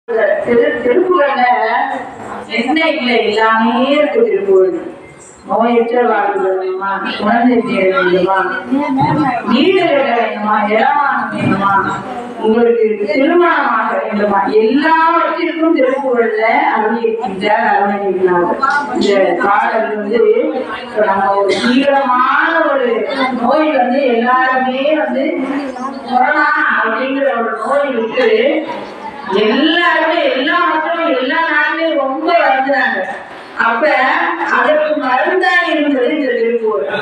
திருக்குறள்ல என்ன இல்லை எல்லாமே இருக்கு. திருக்குறள் நோயற்ற வாழ்வு வேணுமா, குழந்தை பேர் வேண்டுமா, வீடு கட்ட வேண்டுமா, இடமானம் வேண்டுமா, உங்களுக்கு திருமணமாக வேண்டுமா, எல்லாவற்றிற்கும் திருக்குறள்ல அருளியிருக்கின்றார் அருணகிரிநாதர். இந்த பாடல் நம்ம ஒரு தீவிரமான ஒரு நோய் எல்லாருமே கொரோனா அப்படிங்கிற ஒரு நோய் விட்டு எல்லாருமே எல்லா மக்களும் எல்லா நாளுமே ரொம்ப வருந்தாங்க. அப்ப அதற்கு மருந்தா இருந்தது இந்த திருக்குறள்.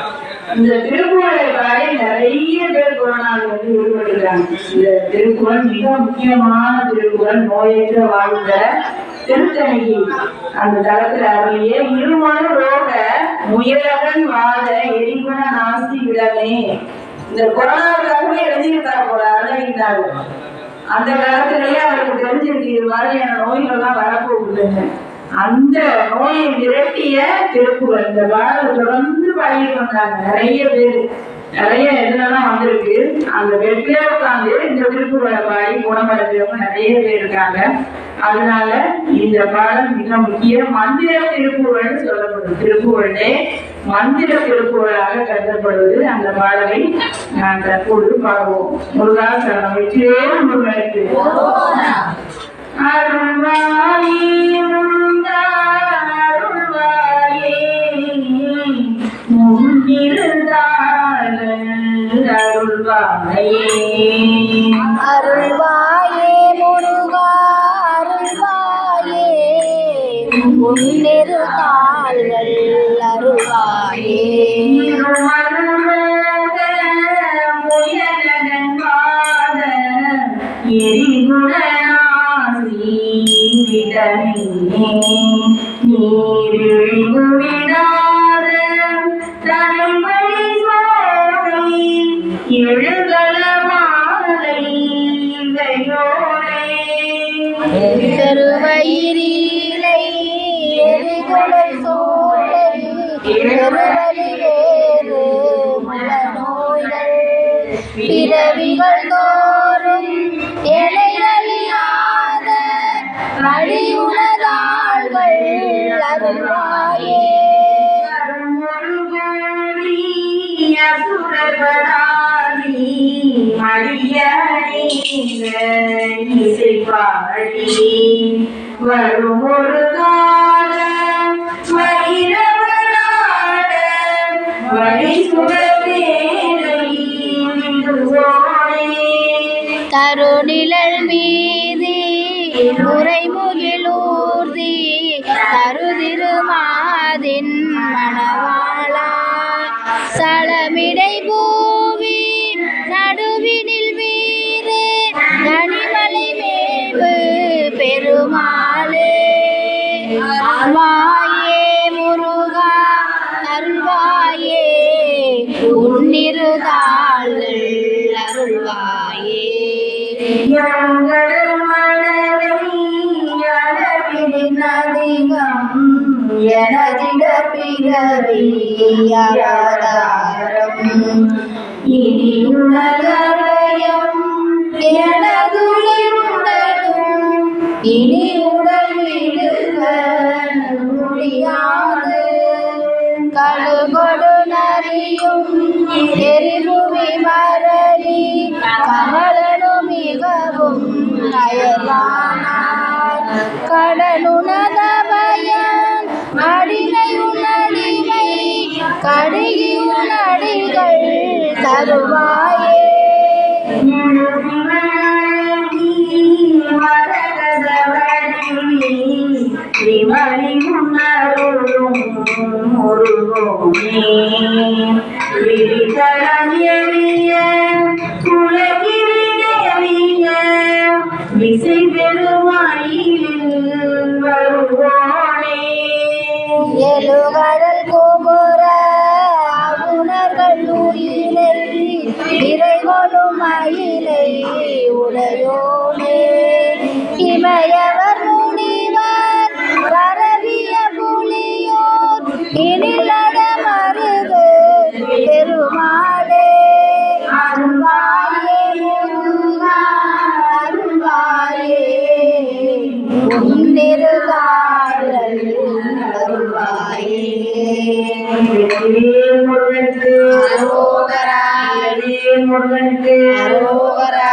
இந்த திருக்குறளை பாடி நிறைய பேர் கொரோனாவில் ஈடுபட்டுருக்காங்க. இந்த திருக்குறள் மிக முக்கியமான திருக்குறள். நோயற்ற வாழ்ந்த திருத்தணிக்கு அந்த தளத்துல அருளியே இருமணு ரோக முயலகன் வாழ எரிகுண நாசி விடமே. இந்த கொரோனாவுக்காகவே எழுதியிருக்காரு போல அருணகிரிநாதர். அந்த காலத்திலேயே அவருக்கு தெரிஞ்சிருக்கு இது மாதிரியான நோய்கள்லாம் வரப்போகுதுன்னு. அந்த நோயை விரட்டிய திருக்குறள் இந்த பாடல் தொடர்ந்து பாடிட்டு வந்தாங்க நிறைய பேர். நிறைய இதுலாம் வந்திருக்கு. அந்த வெற்றியா உட்காந்து இந்த திருக்குறளை பாடி குணமடைஞ்சவங்க நிறைய பேர் இருக்காங்க. அதனால இந்த பாடல் மிக முக்கிய மந்திர திருக்குறள் சொல்லப்படும். திருக்குறளே மந்திர திருக்குறளாக கருதப்படுவது. அந்த பாடலை நான் தற்போது பாடுவோம். முருகா சரணம். வெற்றியே முருகனுக்கு. அருள்வாயே முருகா அருள்வாயே முன்னிருந்தாள் அருள்வாயே. அருள்வாயே முருகா அருள்வாயே முன்னிருந்தாள் அருள்வாயே. பெருவயிரிலை எரிகுலை சோலை பெருவழி வேறு முல நோய்கள் பிறவிகள் தோறும் எலையழியாத வழியுணதாள்கள் அருள்வாயே. இசைப்பாடி வரும் ஒரு கால மயிரவனாட வழி தருநிழல் மீதி உரைமுகிலூர்தி தருதிருமாதின் மணவாளா சளமிடை பூவி நடுவினில் வீறு கனிமலை மேவு பெருமாளே. அருள்வாயே முருகா அருள்வாயே உன்னிருதாள் அருள்வாயே. அதிகம் எனதிட பிறவியாதாரம் இனி உணர்வயம் எனதுயிரும் இனி உடல் விடுக முடியாது. கழுகொடு நரியும் எரிபுவி மரணி கமலனு மிகவும் அயலானார் கடலுணத பயம் அடிமை உணடிமை கடுகி உணடிகள் தருவாயே. விமலி உணரும் முருகோனே விரிதரம் எளிய உலகிரிய விசை பெருமாயில் வருவோனே. எழுகடல் கோபுர அவுணர்கள் உயிரை இறைவனும் மயிலை உடையோனே. இமயவர் முனிவர் பரவிய புலியோர் இனிலட மருது பெருமாளே. அருள்வாயே முருகா அருள்வாயே திருகாடல் அருள்வாயே. வெற்றிவேல் முருகனுக்கு அரோகரா வெற்றிவேல் முருகனுக்கு அரோகரா